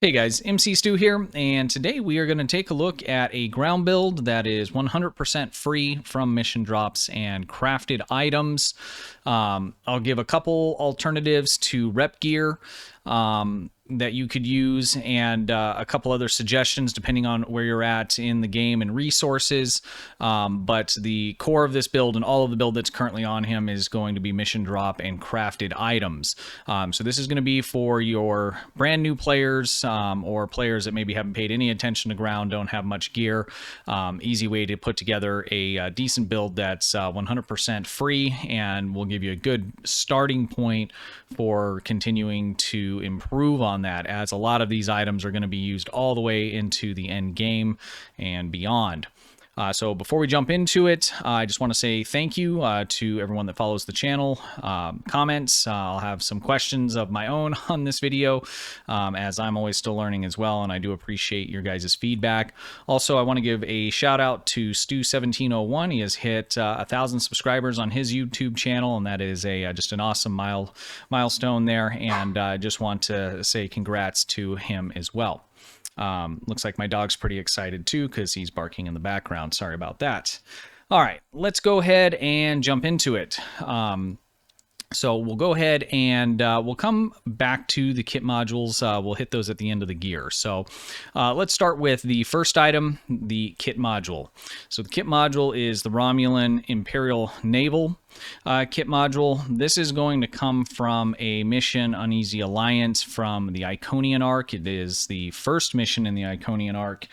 Hey guys, MC Stu here, and today we are going to take a look at a ground build that is 100% free from mission drops and crafted items. I'll give a couple alternatives to rep gear that you could use, and a couple other suggestions depending on where you're at in the game and resources. But the core of this build and all of the build that's currently on him is going to be mission drop and crafted items. So this is going to be for your brand new players or players that maybe haven't paid any attention to ground, don't have much gear. Easy way to put together a decent build that's 100% free and will give you a good starting point for continuing to improve on that, as a lot of these items are going to be used all the way into the end game and beyond. So before we jump into it, I just want to say thank you to everyone that follows the channel, comments. I'll have some questions of my own on this video, as I'm always still learning as well, and I do appreciate your guys' feedback. Also, I want to give a shout out to Stu1701. He has hit 1,000 subscribers on his YouTube channel, and that is just an awesome milestone there, and I just want to say congrats to him as well. Looks like my dog's pretty excited too because he's barking in the background. Sorry about that. All right, let's go ahead and jump into it. So we'll go ahead and we'll come back to the kit modules. We'll hit those at the end of the gear. So let's start with the first item, the kit module. So the kit module is the Romulan Imperial Naval kit module. This is going to come from a mission, Uneasy Alliance, from the Iconian arc. It is the first mission in the Iconian arc.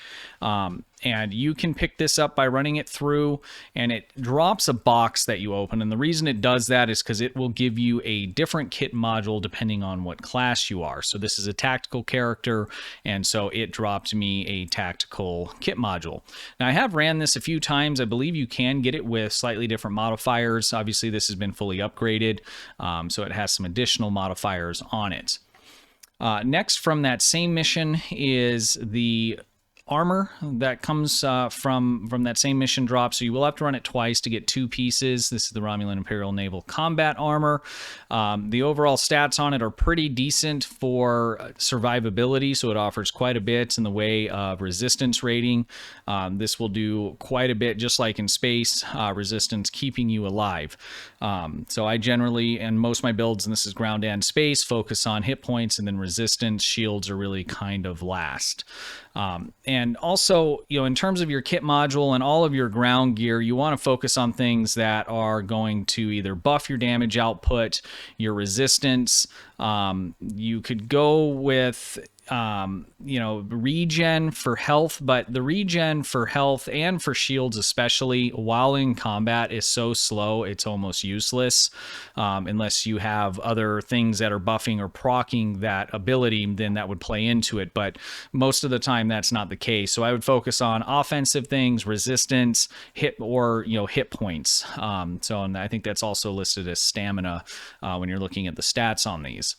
And you can pick this up by running it through, and it drops a box that you open. And the reason it does that is because it will give you a different kit module depending on what class you are. So this is a tactical character, and so it dropped me a tactical kit module. Now, I have ran this a few times. I believe you can get it with slightly different modifiers. Obviously, this has been fully upgraded, so it has some additional modifiers on it. Next, from that same mission is the armor that comes from that same mission drop. So you will have to run it twice to get two pieces. This is the Romulan Imperial Naval Combat Armor. The overall stats on it are pretty decent for survivability, so it offers quite a bit in the way of resistance rating. This will do quite a bit, just like in space, resistance keeping you alive. So I generally, and most of my builds, and this is ground and space, focus on hit points, and then resistance. Shields are really kind of last. And also, in terms of your kit module and all of your ground gear, you want to focus on things that are going to either buff your damage output, your resistance. You could go with regen for health, but the regen for health and for shields especially while in combat is so slow it's almost useless, unless you have other things that are buffing or proccing that ability. Then that would play into it, but most of the time that's not the case. So I would focus on offensive things, resistance, hit points. And I think that's also listed as stamina when you're looking at the stats on these.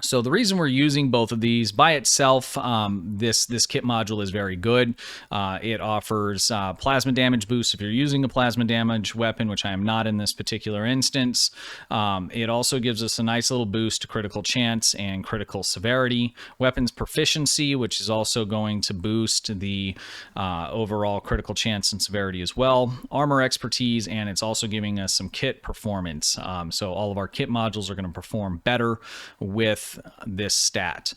So the reason we're using both of these by itself, this kit module is very good. It offers plasma damage boost if you're using a plasma damage weapon, which I am not in this particular instance. It also gives us a nice little boost to critical chance and critical severity. Weapons proficiency, which is also going to boost the overall critical chance and severity as well. Armor expertise, and it's also giving us some kit performance. So all of our kit modules are going to perform better with this stat.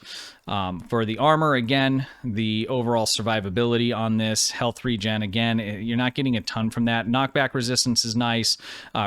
For the armor, again, the overall survivability on this, health regen, again, you're not getting a ton from that. Knockback resistance is nice,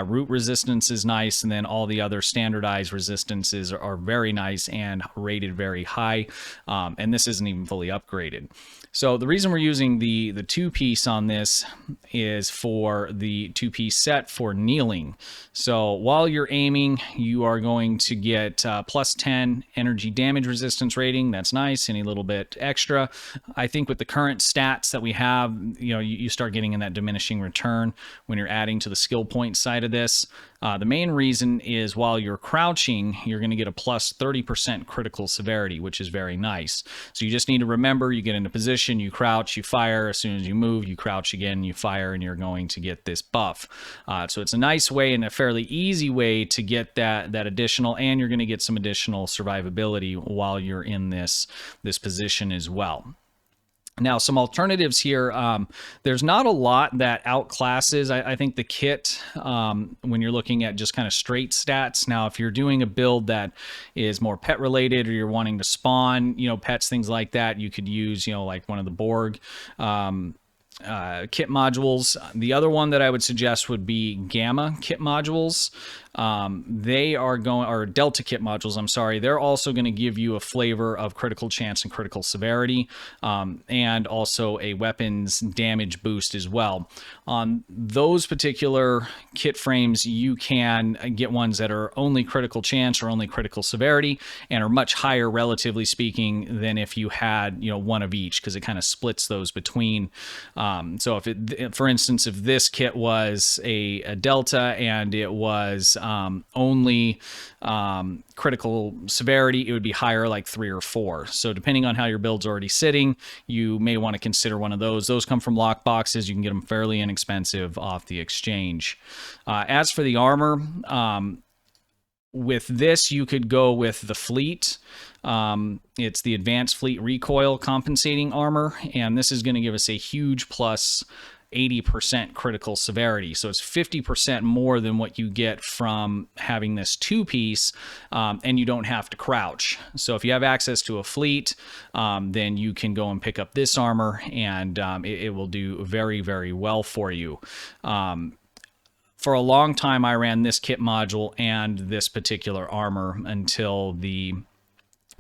root resistance is nice, and then all the other standardized resistances are very nice and rated very high, and this isn't even fully upgraded. So the reason we're using the two-piece on this is for the two-piece set for kneeling. So while you're aiming, you are going to get plus 10 energy damage resistance rating. That's nice. Any little bit extra. I think with the current stats that we have, you start getting in that diminishing return when you're adding to the skill point side of this. The main reason is while you're crouching, you're going to get a plus 30% critical severity, which is very nice. So you just need to remember, you get into position, you crouch, you fire. As soon as you move, you crouch again, you fire, and you're going to get this buff. So it's a nice way and a fairly easy way to get that additional, and you're going to get some additional survivability while you're in this position as well. Now, some alternatives here. There's not a lot that outclasses, I think, the kit when you're looking at just kind of straight stats. Now, if you're doing a build that is more pet related, or you're wanting to spawn, pets, things like that, you could use, like one of the Borg kit modules. The other one that I would suggest would be Gamma kit modules. They are going, or Delta kit modules, I'm sorry. They're also going to give you a flavor of critical chance and critical severity, and also a weapons damage boost as well. On those particular kit frames, you can get ones that are only critical chance or only critical severity, and are much higher, relatively speaking, than if you had, one of each, because it kind of splits those between. So if it, for instance, if this kit was a Delta and it was only critical severity, it would be higher, like 3 or 4. So depending on how your build's already sitting, you may want to consider one of those. Those come from lock boxes. You can get them fairly inexpensive off the exchange. As for the armor, with this, you could go with the fleet. It's the advanced fleet recoil compensating armor, and this is going to give us a huge plus 80% critical severity. So it's 50% more than what you get from having this 2-piece, and you don't have to crouch. So if you have access to a fleet, then you can go and pick up this armor, and it will do very, very well for you. For a long time, I ran this kit module and this particular armor until the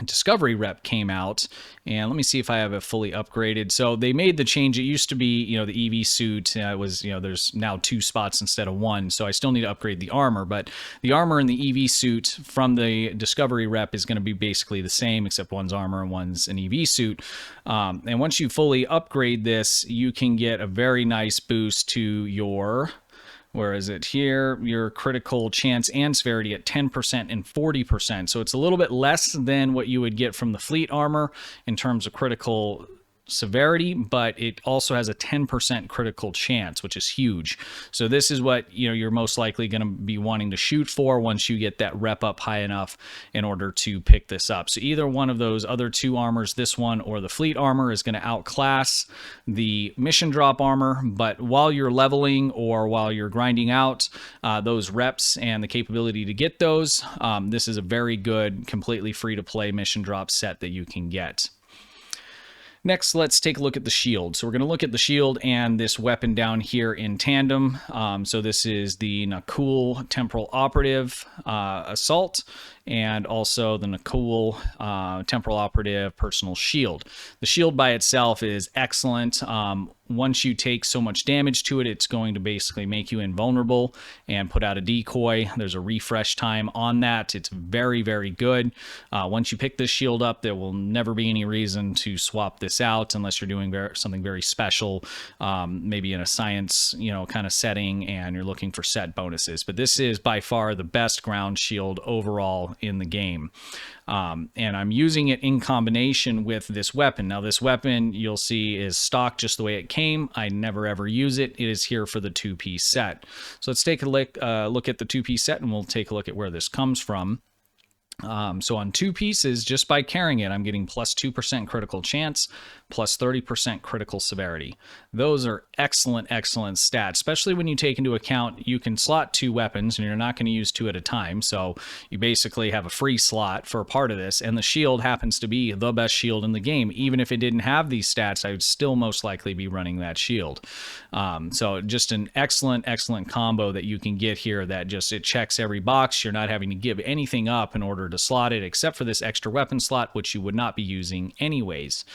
Discovery rep came out, and let me see if I have it fully upgraded. So they made the change. It used to be, the EV suit was, there's now 2 spots instead of 1. So I still need to upgrade the armor, but the armor and the EV suit from the Discovery rep is going to be basically the same, except one's armor and one's an EV suit. And once you fully upgrade this, you can get a very nice boost to your, where is it here? Your critical chance and severity at 10% and 40%. So it's a little bit less than what you would get from the fleet armor in terms of critical severity, but it also has a 10% critical chance, which is huge. So this is what you're most likely going to be wanting to shoot for once you get that rep up high enough in order to pick this up. So either one of those other 2 armors, this one or the fleet armor, is going to outclass the mission drop armor. But while you're leveling or while you're grinding out those reps and the capability to get those, this is a very good, completely free to play mission drop set that you can get. Next, let's take a look at the shield. So we're going to look at the shield and this weapon down here in tandem. So this is the Nakul Temporal Operative Assault, and also the Nakul Temporal Operative Personal Shield. The shield by itself is excellent. Once you take so much damage to it, it's going to basically make you invulnerable and put out a decoy. There's a refresh time on that. It's very, very good. Once you pick this shield up, there will never be any reason to swap this out unless you're doing something very special, maybe in a science, kind of setting, and you're looking for set bonuses. But this is by far the best ground shield overall in the game. And I'm using it in combination with this weapon. Now this weapon, you'll see, is stock just the way it came. I never ever use it. It is here for the 2-piece set. So let's take a look at the 2-piece set, and we'll take a look at where this comes from. So on 2 pieces, just by carrying it, I'm getting plus 2% critical chance, plus 30% critical severity. Those are excellent, excellent stats, especially when you take into account you can slot 2 weapons and you're not going to use 2 at a time. So you basically have a free slot for a part of this, and the shield happens to be the best shield in the game. Even if it didn't have these stats, I would still most likely be running that shield. So just an excellent, excellent combo that you can get here that just, it checks every box. You're not having to give anything up in order to slot it, except for this extra weapon slot, which you would not be using anyways.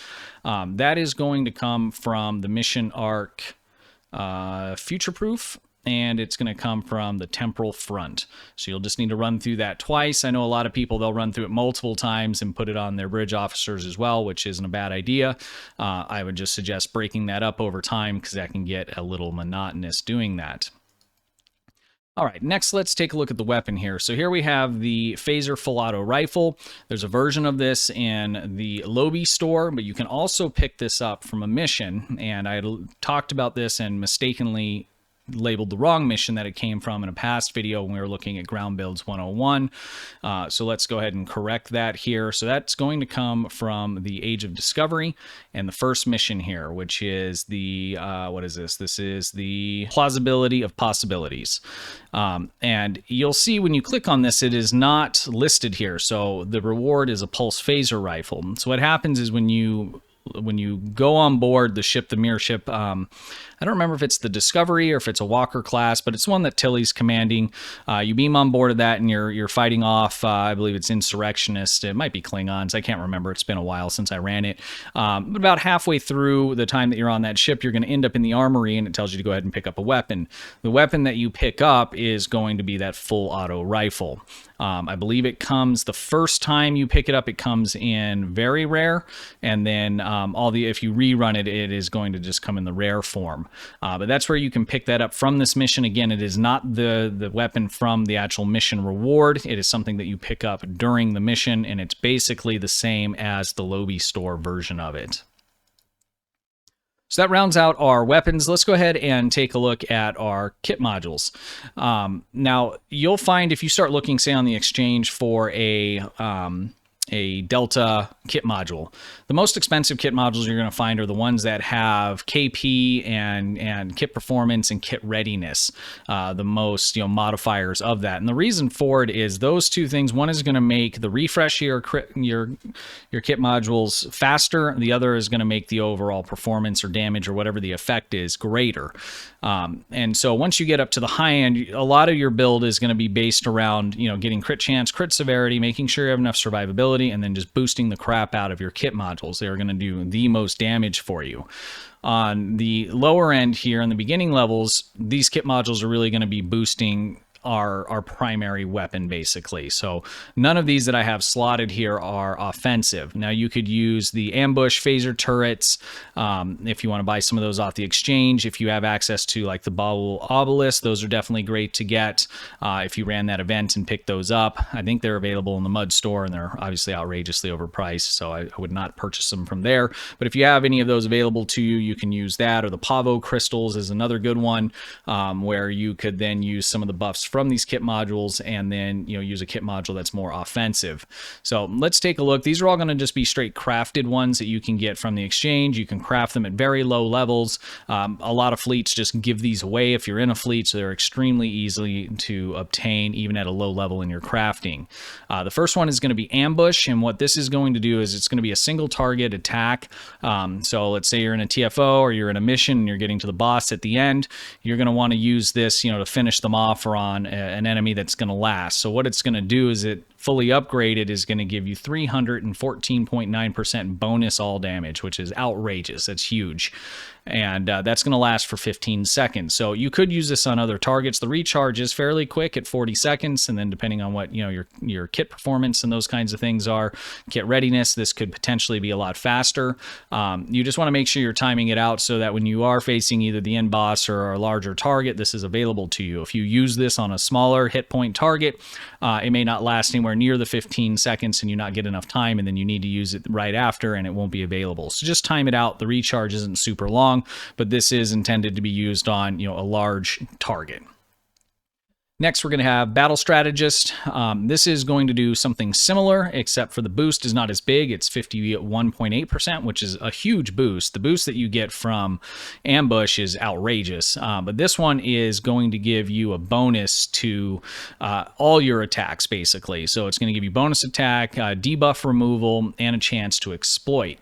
That is going to come from the mission arc Future Proof, and it's going to come from the Temporal Front. So you'll just need to run through that twice. I know a lot of people, they'll run through it multiple times and put it on their bridge officers as well, which isn't a bad idea. I would just suggest breaking that up over time, because that can get a little monotonous doing that. All right, next let's take a look at the weapon here. So here we have the Phaser Full Auto Rifle. There's a version of this in the Lobby store, but you can also pick this up from a mission. And I talked about this and mistakenly labeled the wrong mission that it came from in a past video when we were looking at Ground Builds 101. So let's go ahead and correct that here. So that's going to come from the Age of Discovery and the first mission here, which is the, what is this? This is the Plausibility of Possibilities. And you'll see when you click on this, it is not listed here. So the reward is a pulse phaser rifle. So what happens is when you go on board the ship, the mirror ship, I don't remember if it's the Discovery or if it's a Walker class, but it's one that Tilly's commanding. You beam on board of that and you're fighting off, I believe it's insurrectionists. It might be Klingons. I can't remember. It's been a while since I ran it. But about halfway through the time that you're on that ship, you're going to end up in the armory and it tells you to go ahead and pick up a weapon. The weapon that you pick up is going to be that full auto rifle. I believe it comes the first time you pick it up, it comes in very rare, and then if you rerun it, it is going to just come in the rare form. But that's where you can pick that up from this mission. Again, it is not the weapon from the actual mission reward. It is something that you pick up during the mission, and it's basically the same as the Lobby store version of it. So that rounds out our weapons. Let's go ahead and take a look at our kit modules. Now, you'll find if you start looking, say, on the exchange for a Delta kit module, the most expensive kit modules you're going to find are the ones that have KP and kit performance and kit readiness, the most modifiers of that. And the reason for it is those two things. One is going to make the refresh your kit modules faster. The other is going to make the overall performance or damage or whatever the effect is greater. And so once you get up to the high end, a lot of your build is going to be based around getting crit chance, crit severity, making sure you have enough survivability, and then just boosting the crap out of your kit modules. They're going to do the most damage for you. On the lower end here, in the beginning levels, these kit modules are really going to be boosting our primary weapon, basically. So none of these that I have slotted here are offensive. Now you could use the ambush phaser turrets if you want to buy some of those off the exchange. If you have access to like the Bobble Obelisk, those are definitely great to get if you ran that event and picked those up. I think they're available in the Mud store, and they're obviously outrageously overpriced, so I would not purchase them from there. But if you have any of those available to you, you can use that. Or the Pavo crystals is another good one, where you could then use some of the buffs from these kit modules and then use a kit module that's more offensive. So let's take a look. These are all going to just be straight crafted ones that you can get from the exchange. You can craft them at very low levels. A lot of fleets just give these away if you're in a fleet, so they're extremely easy to obtain even at a low level in your crafting. The first one is going to be ambush, and what this is going to do is it's going to be a single target attack. So let's say you're in a TFO or you're in a mission and you're getting to the boss at the end. You're going to want to use this to finish them off or on an enemy that's going to last. So what it's going to do is it fully upgraded is going to give you 314.9% bonus all damage, which is outrageous. That's huge. And that's going to last for 15 seconds. So you could use this on other targets. The recharge is fairly quick at 40 seconds, and then depending on what your kit performance and those kinds of things are, kit readiness, this could potentially be a lot faster. You just want to make sure you're timing it out so that when you are facing either the end boss or a larger target, this is available to you. If you use this on a smaller hit point target, it may not last anywhere near the 15 seconds and you not get enough time, and then you need to use it right after and it won't be available. So just time it out. The recharge isn't super long, but this is intended to be used on a large target. Next, we're going to have Battle Strategist. This is going to do something similar, except for the boost is not as big. It's 51.8%, which is a huge boost. The boost that you get from Ambush is outrageous, but this one is going to give you a bonus to all your attacks, basically. So it's going to give you bonus attack, debuff removal, and a chance to exploit.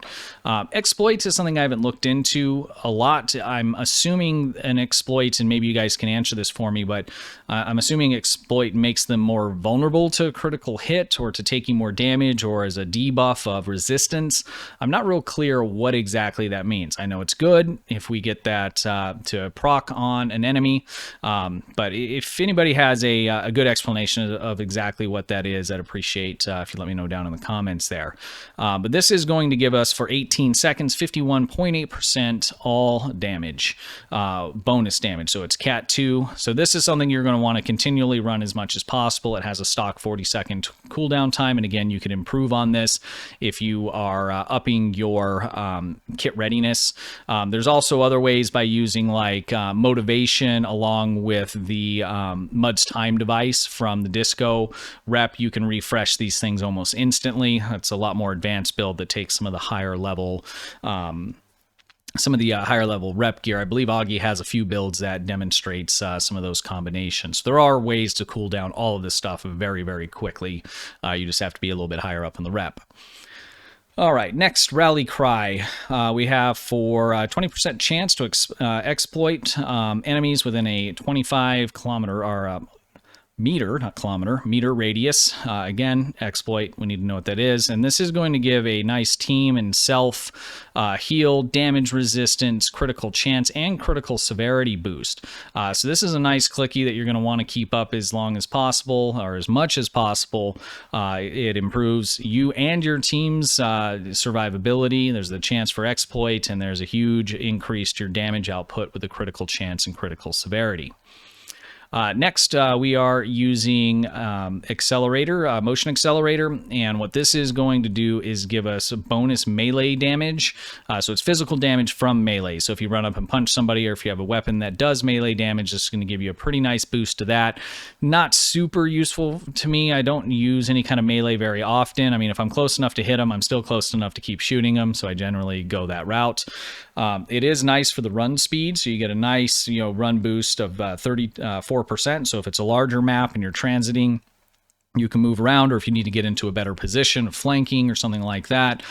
Exploits is something I haven't looked into a lot. I'm assuming an exploit, and maybe you guys can answer this for me, but I'm assuming exploit makes them more vulnerable to a critical hit or to taking more damage or as a debuff of resistance. I'm not real clear what exactly that means. I know it's good if we get that to proc on an enemy, but if anybody has a good explanation of exactly what that is, I'd appreciate if you let me know down in the comments there. But this is going to give us for 18 seconds 51.8% all damage, bonus damage. So it's Cat 2. So this is something you're going to want to continue continually run as much as possible. It has a stock 40-second cooldown time, and again, you can improve on this if you are upping your kit readiness. There's also other ways by using like motivation along with the Mud's time device from the Disco rep. You can refresh these things almost instantly. It's a lot more advanced build that takes some of the higher level rep gear. I believe Augie has a few builds that demonstrates some of those combinations. There are ways to cool down all of this stuff very, very quickly. You just have to be a little bit higher up in the rep. All right, next rally cry we have for 20% chance to exploit enemies within a 25 kilometer or meter, not kilometer, meter radius. Again, exploit, we need to know what that is. And this is going to give a nice team and self heal, damage resistance, critical chance, and critical severity boost. So this is a nice clicky that you're going to want to keep up as long as possible, or as much as possible. It improves you and your team's survivability. There's the chance for exploit, and there's a huge increase to your damage output with the critical chance and critical severity. Next, we are using accelerator, motion accelerator, and what this is going to do is give us bonus melee damage. So it's physical damage from melee. So if you run up and punch somebody, or if you have a weapon that does melee damage, this is going to give you a pretty nice boost to that. Not super useful to me. I don't use any kind of melee very often. I mean, if I'm close enough to hit them, I'm still close enough to keep shooting them, so I generally go that route. It is nice for the run speed, so you get a nice, run boost of 34%. So if it's a larger map and you're transiting, you can move around, or if you need to get into a better position of flanking or something like that,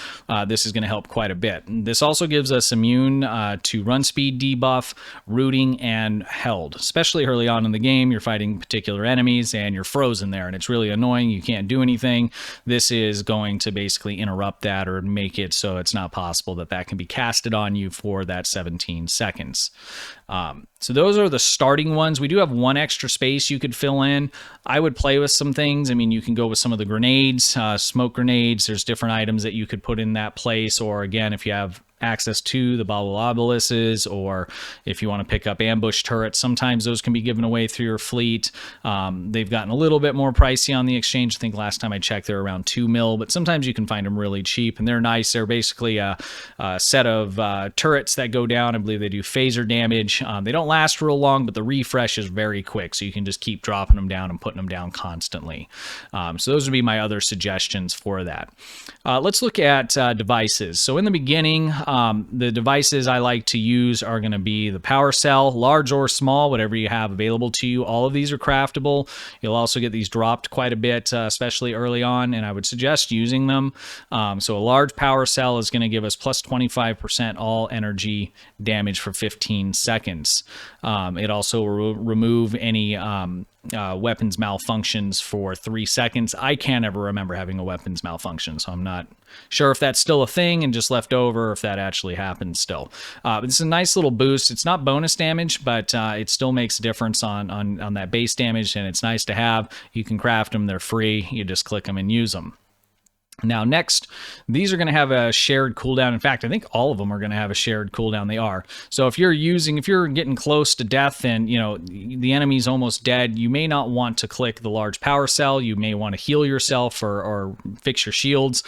this is going to help quite a bit. This also gives us immune to run speed debuff, rooting, and held. Especially early on in the game, you're fighting particular enemies and you're frozen there, and it's really annoying. You can't do anything. This is going to basically interrupt that or make it so it's not possible that can be casted on you for that 17 seconds. So those are the starting ones. We do have one extra space you could fill in. I would play with some things. I mean, you can go with some of the grenades, smoke grenades. There's different items that you could put in that place. Or again, if you have access to the bobble obelisks, or if you want to pick up ambush turrets, sometimes those can be given away through your fleet. They've gotten a little bit more pricey on the exchange. I think last time I checked they're around 2 mil, but sometimes you can find them really cheap, and they're nice. They're basically a set of turrets that go down. I believe they do phaser damage. They don't last real long, but the refresh is very quick, so you can just keep dropping them down and putting them down constantly. So those would be my other suggestions for that. Let's look at devices. So in the beginning, the devices I like to use are going to be the power cell, large or small, whatever you have available to you. All of these are craftable. You'll also get these dropped quite a bit, especially early on, and I would suggest using them. So a large power cell is going to give us plus 25% all energy damage for 15 seconds. It also will remove any weapons malfunctions for 3 seconds. I can't ever remember having a weapons malfunction, so I'm not sure if that's still a thing and just left over, or if that actually happens still. But it's a nice little boost. It's not bonus damage, but it still makes a difference on that base damage, and it's nice to have. You can craft them. They're free. You just click them and use them. Now, next, these are going to have a shared cooldown. In fact, I think all of them are going to have a shared cooldown. They are. So if you're getting close to death and, the enemy's almost dead, you may not want to click the large power cell. You may want to heal yourself or fix your shields.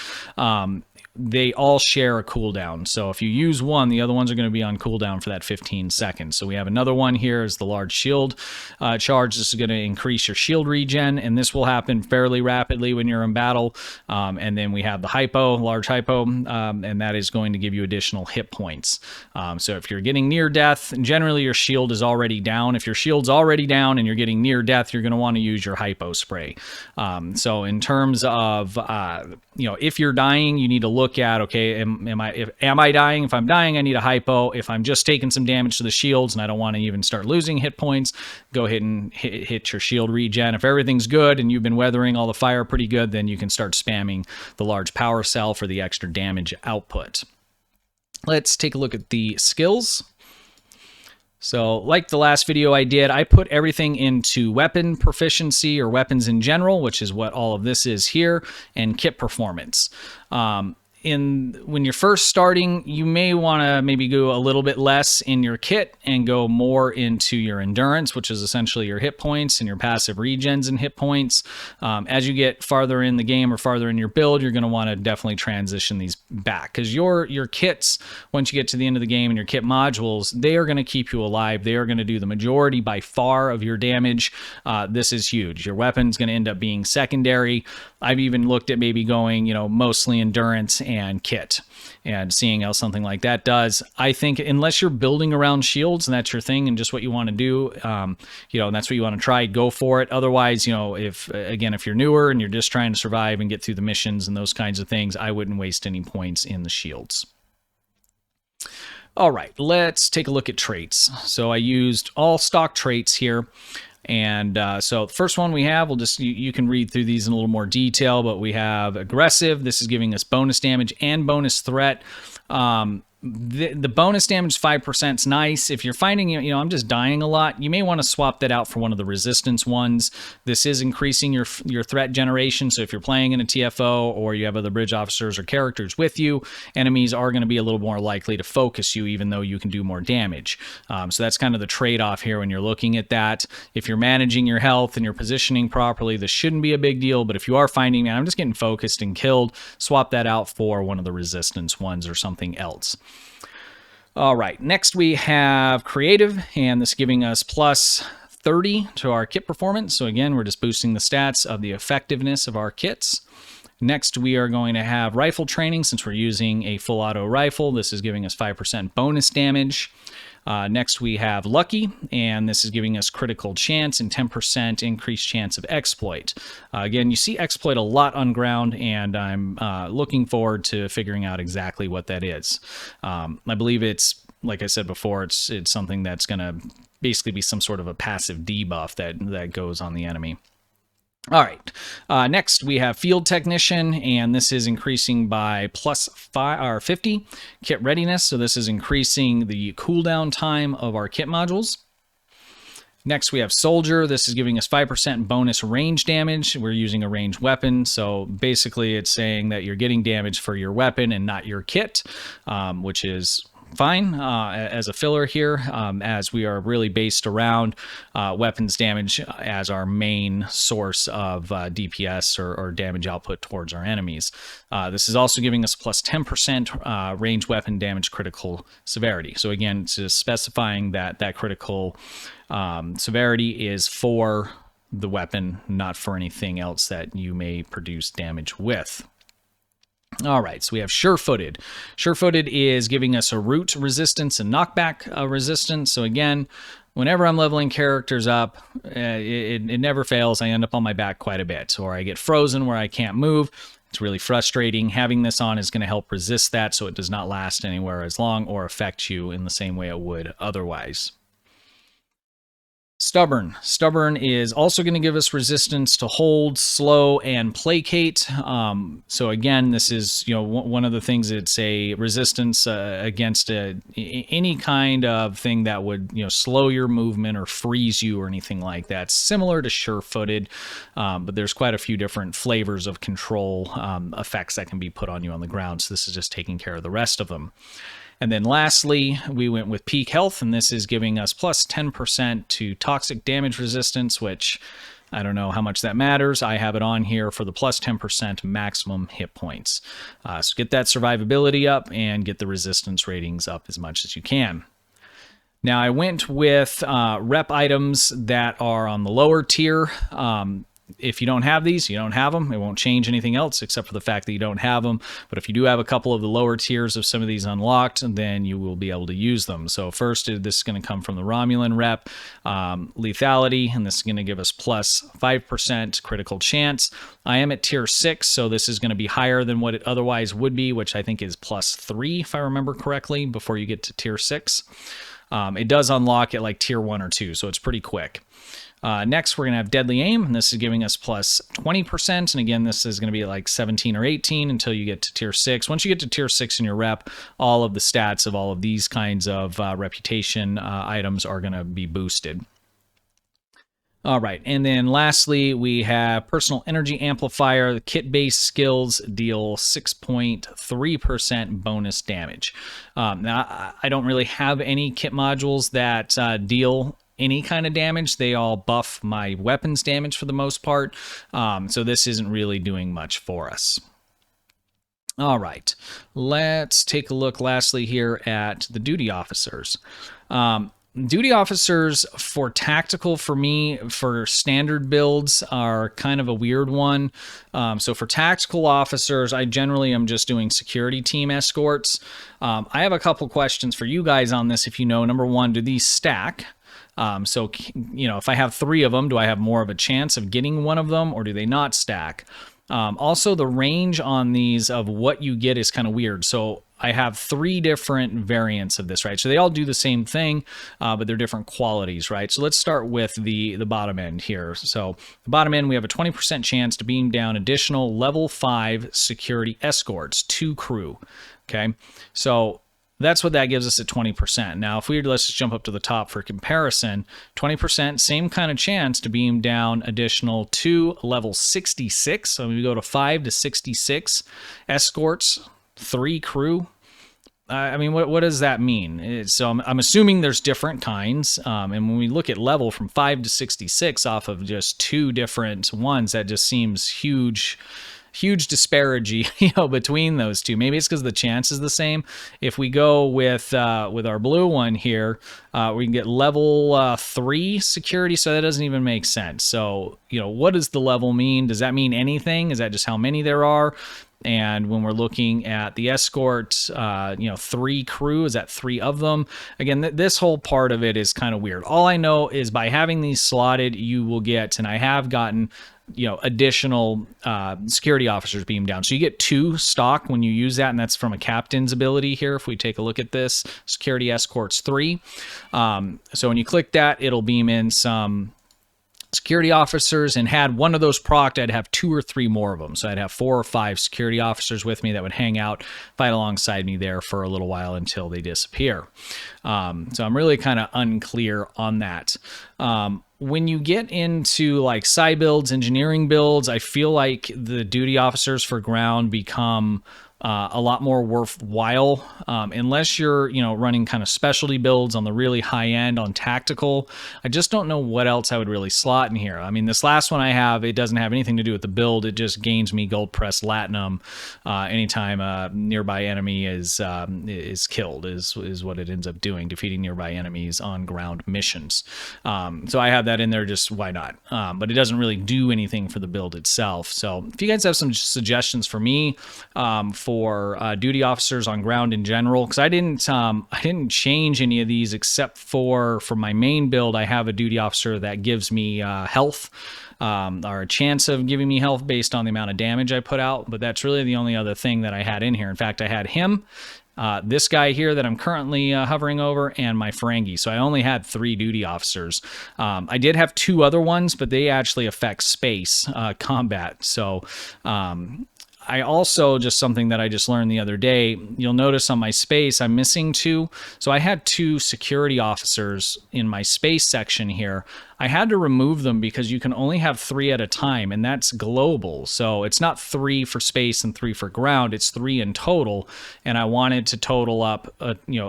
They all share a cooldown. So if you use one, the other ones are going to be on cooldown for that 15 seconds. So we have another one here is the large shield charge. This is going to increase your shield regen, and this will happen fairly rapidly when you're in battle. And then we have the hypo, large hypo, and that is going to give you additional hit points. So if you're getting near death, and generally your shield is already down. If your shield's already down and you're getting near death, you're going to want to use your hypo spray. So in terms of, if you're dying, you need to look at, okay, am I dying? If I'm dying, I need a hypo. If I'm just taking some damage to the shields and I don't want to even start losing hit points, go ahead and hit your shield regen. If everything's good and you've been weathering all the fire pretty good, then you can start spamming the large power cell for the extra damage output. Let's take a look at the skills. So like the last video I did, I put everything into weapon proficiency, or weapons in general, which is what all of this is here, and kit performance. when you're first starting, you may want to maybe go a little bit less in your kit and go more into your endurance, which is essentially your hit points and your passive regens and hit points. As you get farther in the game or farther in your build, you're going to want to definitely transition these back, because your kits, once you get to the end of the game, and your kit modules, they are going to keep you alive. They are going to do the majority by far of your damage. This is huge. Your weapon's going to end up being secondary. I've even looked at maybe going, mostly endurance and kit and seeing how something like that does. I think unless you're building around shields and that's your thing and just what you want to do, and that's what you want to try, go for it. Otherwise, if you're newer and you're just trying to survive and get through the missions and those kinds of things, I wouldn't waste any points in the shields. All right, let's take a look at traits. So I used all stock traits here. And so the first one we have, you can read through these in a little more detail, but we have aggressive. This is giving us bonus damage and bonus threat. The bonus damage 5% is nice. If you're finding, I'm just dying a lot, you may want to swap that out for one of the resistance ones. This is increasing your threat generation. So if you're playing in a TFO or you have other bridge officers or characters with you, enemies are going to be a little more likely to focus you, even though you can do more damage. So that's kind of the trade-off here when you're looking at that. If you're managing your health and you're positioning properly, this shouldn't be a big deal. But if you are finding, man, I'm just getting focused and killed, swap that out for one of the resistance ones or something else. All right, next we have creative, and this is giving us plus 30 to our kit performance. So again, we're just boosting the stats of the effectiveness of our kits. Next, we are going to have rifle training. Since we're using a full auto rifle, this is giving us 5% bonus damage. Next, we have lucky, and this is giving us critical chance and 10% increased chance of exploit. Again, you see exploit a lot on ground, and I'm looking forward to figuring out exactly what that is. I believe it's, like I said before, it's something that's going to basically be some sort of a passive debuff that goes on the enemy. All right, next we have Field Technician, and this is increasing by plus 50 kit readiness. So this is increasing the cooldown time of our kit modules. Next we have Soldier. This is giving us 5% bonus range damage. We're using a ranged weapon, so basically it's saying that you're getting damage for your weapon and not your kit, which is fine as a filler here, as we are really based around weapons damage as our main source of DPS or damage output towards our enemies. This is also giving us plus 10% range weapon damage critical severity. So again, it's just specifying that critical severity is for the weapon, not for anything else that you may produce damage with. All right, so we have Sure-Footed. Sure-Footed is giving us a root resistance and knockback resistance. So again, whenever I'm leveling characters up, it never fails. I end up on my back quite a bit, or I get frozen where I can't move. It's really frustrating. Having this on is going to help resist that, so it does not last anywhere as long or affect you in the same way it would otherwise. Stubborn. Stubborn is also going to give us resistance to hold, slow, and placate. So again, this is one of the things. It's a resistance against any kind of thing that would slow your movement or freeze you or anything like that. Similar to Sure-Footed, but there's quite a few different flavors of control effects that can be put on you on the ground. So this is just taking care of the rest of them. And then lastly, we went with Peak Health, and this is giving us plus 10% to toxic damage resistance, which I don't know how much that matters. I have it on here for the plus 10% maximum hit points. So get that survivability up and get the resistance ratings up as much as you can. Now I went with rep items that are on the lower tier. If you don't have these, you don't have them. It won't change anything else except for the fact that you don't have them. But if you do have a couple of the lower tiers of some of these unlocked, then you will be able to use them. So first, this is going to come from the Romulan rep, lethality, and this is going to give us plus 5% critical chance. I am at tier 6, so this is going to be higher than what it otherwise would be, which I think is plus 3, if I remember correctly, before you get to tier 6. It does unlock at like tier 1 or 2, so it's pretty quick. Next, we're going to have Deadly Aim, and this is giving us plus 20%. And again, this is going to be like 17 or 18 until you get to tier 6. Once you get to tier 6 in your rep, all of the stats of all of these kinds of reputation items are going to be boosted. All right, and then lastly, we have Personal Energy Amplifier. The kit-based skills deal 6.3% bonus damage. Now, I don't really have any kit modules that deal any kind of damage. They all buff my weapons damage for the most part, so this isn't really doing much for us. All right, let's take a look lastly here at the duty officers. Duty officers for tactical, for me, for standard builds are kind of a weird one. So for tactical officers, I generally am just doing security team escorts. I have a couple questions for you guys on this if you know. Number one, do these stack? So, you know, if I have 3 of them, do I have more of a chance of getting one of them, or do they not stack? Also, the range on these of what you get is kind of weird. So I have 3 different variants of this, right? So they all do the same thing, but they're different qualities, right? So let's start with the bottom end here. So the bottom end, we have a 20% chance to beam down additional level 5 security escorts to crew, okay? So that's what that gives us at 20%. Now, if we let's just jump up to the top for comparison, 20%, same kind of chance to beam down additional 2 level 66. So we go to 5 to 66 escorts, 3 crew. I mean, what does that mean? So I'm assuming there's different kinds. And when we look at level from 5 to 66 off of just 2 different ones, that just seems huge disparity, between those two. Maybe it's because the chance is the same. If we go with our blue one here, we can get level 3 security, so that doesn't even make sense. So, what does the level mean? Does that mean anything? Is that just how many there are? And when we're looking at the escort, 3 crew, is that 3 of them? Again, this whole part of it is kind of weird. All I know is by having these slotted, you will get, and I have gotten, additional security officers beam down. So you get 2 stock when you use that, and that's from a captain's ability here. If we take a look at this, security escorts 3. So when you click that, it'll beam in some security officers, and had one of those procced, I'd have 2 or 3 more of them. So I'd have 4 or 5 security officers with me that would hang out, fight alongside me there for a little while until they disappear. So I'm really kind of unclear on that. When you get into like SAB builds, engineering builds, I feel like the duty officers for ground become a lot more worthwhile, unless you're running kind of specialty builds on the really high end on tactical. I just don't know what else I would really slot in here. I mean, this last one I have, it doesn't have anything to do with the build. It just gains me gold press latinum anytime a nearby enemy is killed, is what it ends up doing, defeating nearby enemies on ground missions. So I have that in there, just why not? But it doesn't really do anything for the build itself. So if you guys have some suggestions for me for duty officers on ground in general, because I didn't change any of these except for my main build. I have a duty officer that gives me health, or a chance of giving me health based on the amount of damage I put out, but that's really the only other thing that I had in here. In fact, I had him, this guy here that I'm currently hovering over, and my Ferengi. So I only had 3 duty officers. I did have 2 other ones, but they actually affect space combat. So I also, just something that I just learned the other day, you'll notice on my space, I'm missing 2. So I had 2 security officers in my space section here. I had to remove them because you can only have 3 at a time, and that's global. So it's not 3 for space and 3 for ground, it's 3 in total. And I wanted to total up,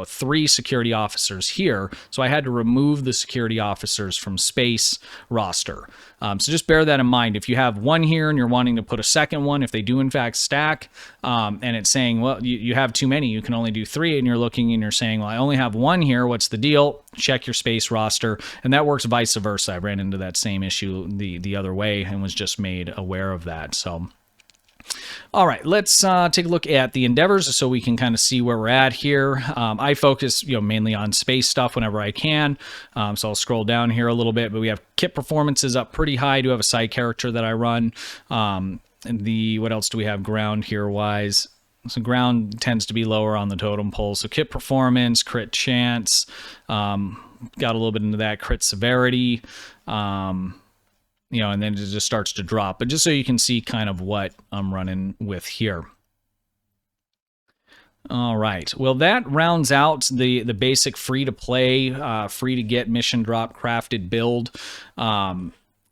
3 security officers here. So I had to remove the security officers from space roster. So just bear that in mind. If you have 1 here and you're wanting to put a second one, if they do in fact stack, and it's saying, well, you have too many, you can only do 3, and you're looking and you're saying, well, I only have 1 here, what's the deal? Check your space roster. And that works vice versa. I ran into that same issue the other way and was just made aware of that. So all right, let's take a look at the endeavors so we can kind of see where we're at here. I focus mainly on space stuff whenever I can, so I'll scroll down here a little bit, but we have kit performances up pretty high. I do have a side character that I run. What else do we have ground here wise? So ground tends to be lower on the totem pole. So kit performance, crit chance, got a little bit into that, crit severity, and then it just starts to drop. But just so you can see kind of what I'm running with here. All right. Well, that rounds out the basic free-to-play, free-to-get mission drop crafted build.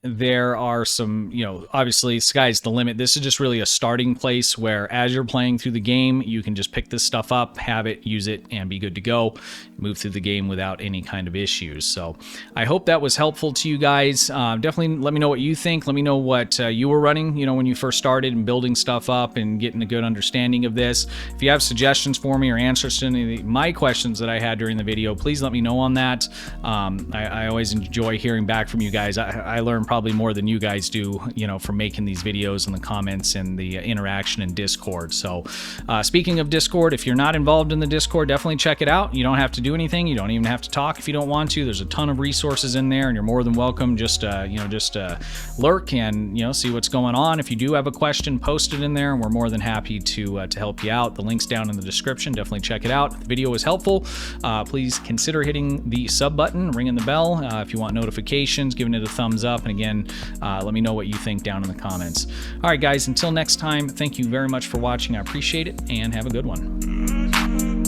there are some, obviously sky's the limit. This is just really a starting place where as you're playing through the game, you can just pick this stuff up, have it, use it, and be good to go, move through the game without any kind of issues. So I hope that was helpful to you guys. Definitely let me know what you think. Let me know what you were running, when you first started and building stuff up and getting a good understanding of this. If you have suggestions for me or answers to any of my questions that I had during the video, please let me know on that. I always enjoy hearing back from you guys. I learn probably more than you guys do, from making these videos and the comments and the interaction in Discord. So speaking of Discord, if you're not involved in the Discord, definitely check it out. You don't have to do anything. You don't even have to talk if you don't want to. There's a ton of resources in there, and you're more than welcome. Just lurk and see what's going on. If you do have a question, post it in there, and we're more than happy to help you out. The link's down in the description. Definitely check it out. If the video was helpful, please consider hitting the sub button, ringing the bell if you want notifications, giving it a thumbs up, and again, let me know what you think down in the comments. All right, guys, until next time, thank you very much for watching. I appreciate it, and have a good one.